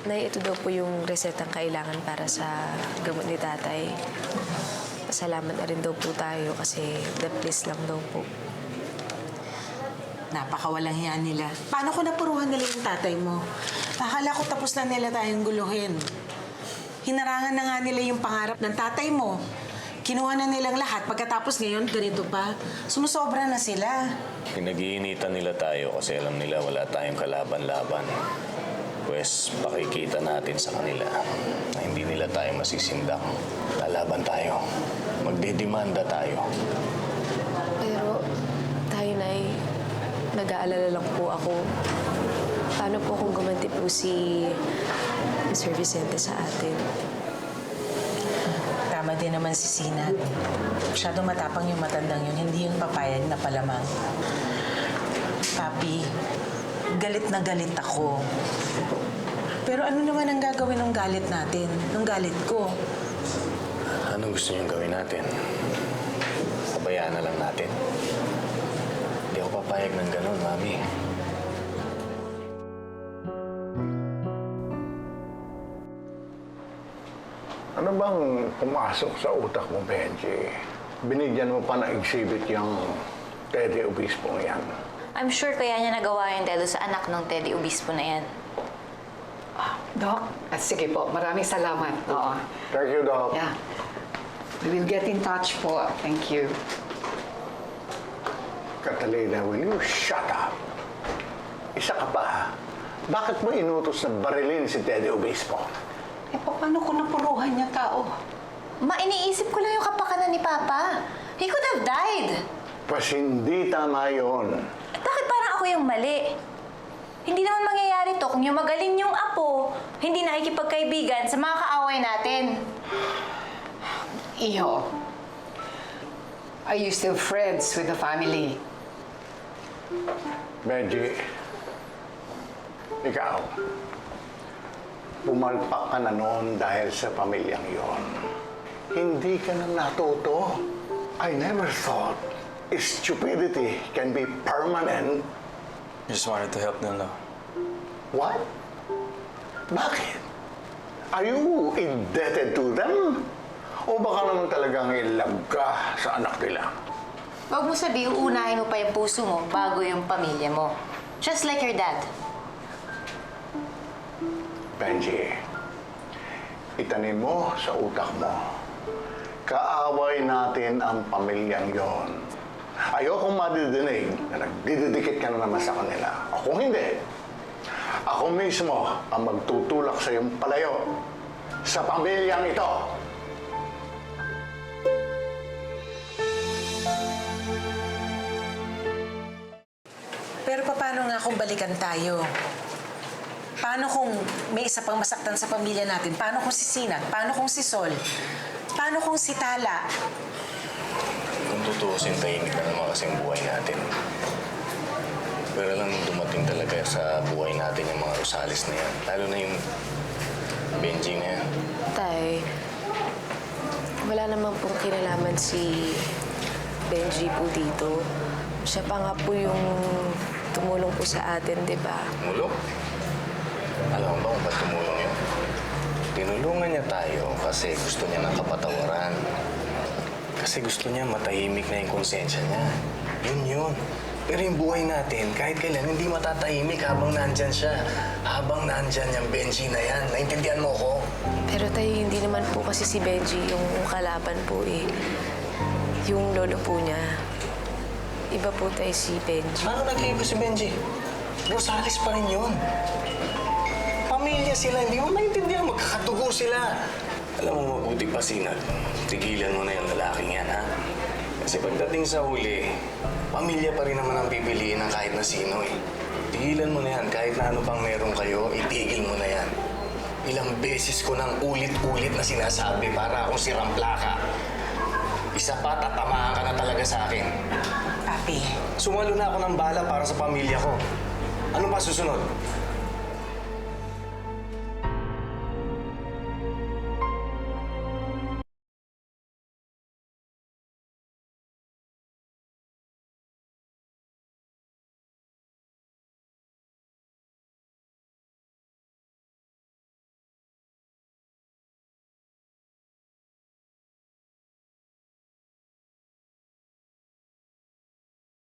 Nay, ito daw po yung resetang kailangan para sa gamot ni tatay. Pasalamat na rin daw po tayo kasi the please lang daw po. Napakawalang hiya nila. Paano ko napuruhan nila yung tatay mo? Akala ko tapos na nila tayong guluhin. Hinarangan na nga nila yung pangarap ng tatay mo. Kinuha na nilang lahat. Pagkatapos ngayon, ganito pa. Sumusobra na sila. Pinag-iinitan nila tayo kasi alam nila wala tayong kalaban-laban. Pwes pakikita natin sa kanila na hindi nila tayo masisindang. Lalaban tayo. Magdidemanda tayo. Pero, tayo, Nay, nag-aalala lang po ako. Paano po kung gumanti po si Sir Vicente sa atin? Tama din naman si Sinat. Masyadong matapang yung matandang yun. Hindi yun papayag na palamang. Papi, galit na galit ako. Pero ano naman ang gagawin ng galit natin? Ng galit ko? Anong gusto niyong gawin natin? Pabayaan na lang natin. Hindi ako papayag ng ganun, Mami. Ano bang pumasok sa utak mo, Benji? Binigyan mo pa ng exhibit yung Teddy Obispo yan. I'm sure kaya niya nagawa yung dahil sa anak ng Teddy Obispo na yan. Doc, sige po. Maraming salamat. Oo. Thank you, Doc. Yeah. We will get in touch po. Thank you. Catalina, will you shut up? Isa ka pa, ha? Bakit mo inutos na barilin si Teddy Obispo? Eh, paano ko napuruhan niya tao? Ma, iniisip ko lang yung kapakanan ni Papa. He could have died. Pas hindi tama yun. Bakit parang ako yung mali? Hindi naman mangyayari to kung yung magaling yung apo, hindi nakikipagkaibigan sa mga kaaway natin. Iho, are you still friends with the family? Benji, ikaw, pumalpak ka na noon dahil sa pamilyang yon. Hindi ka na natuto. I never thought stupidity can be permanent. Just wanted to help Nila. What? Bakit? Are you indebted to them? O baka naman talagang in-love ka sa anak nila? Huwag mo sabihin, uunahin mo pa yung puso mo bago yung pamilya mo. Just like your dad. Benji, itanim mo sa utak mo. Kaaway natin ang pamilyang yon. Ayokong madidinig na nagdididikit ka na naman sa kanila. O kung hindi, ako mismo ang magtutulak sa iyong palayo sa pamilyang ito. Pero paano nga kung balikan tayo? Paano kung may isa pang masaktan sa pamilya natin? Paano kung si Sinat? Paano kung si Sol? Paano kung si Tala? Kung tutuusin, tahimik na naman kasi ang buhay natin. Pero lang dumating talaga sa buhay natin yung mga Rosales na yan. Lalo na yung Benji na yan. Tay, wala naman pong kinalaman si Benji po dito. Siya pa nga po yung tumulong po sa atin, di ba? Tumulong? Alam mo ba kung ba't tumulong yun? Tinulungan niya tayo kasi gusto niya ng kapatawaran. Kasi gusto niya matahimik na yung konsensya niya. Yun. Pero yung buhay natin, kahit kailan, hindi matatahimik habang nandyan siya. Habang nandyan yung Benji na yan. Naintindihan mo ko? Pero tayo, hindi naman po kasi si Benji yung kalaban po eh. Yung lolo po niya. Iba po tayo si Benji. Paano nag-iiba si Benji? Rosales pa rin yun. Pamilya sila, hindi mo maintindihan. Magkakadugo sila. Alam mo, mabuti pa, Sinat. Tigilan mo na yung lalaking yan, ha? Kasi pagdating sa huli, pamilya pa rin naman ang pipiliin ng kahit na sino, eh. Tigilan mo na yan. Kahit na ano pang meron kayo, itigil mo na yan. Ilang beses ko nang ulit-ulit na sinasabi para akong sirang plaka. Isa pa, tatamaan ka na talaga sa akin. Papi, Sumalo na ako ng bala para sa pamilya ko. Ano pa susunod?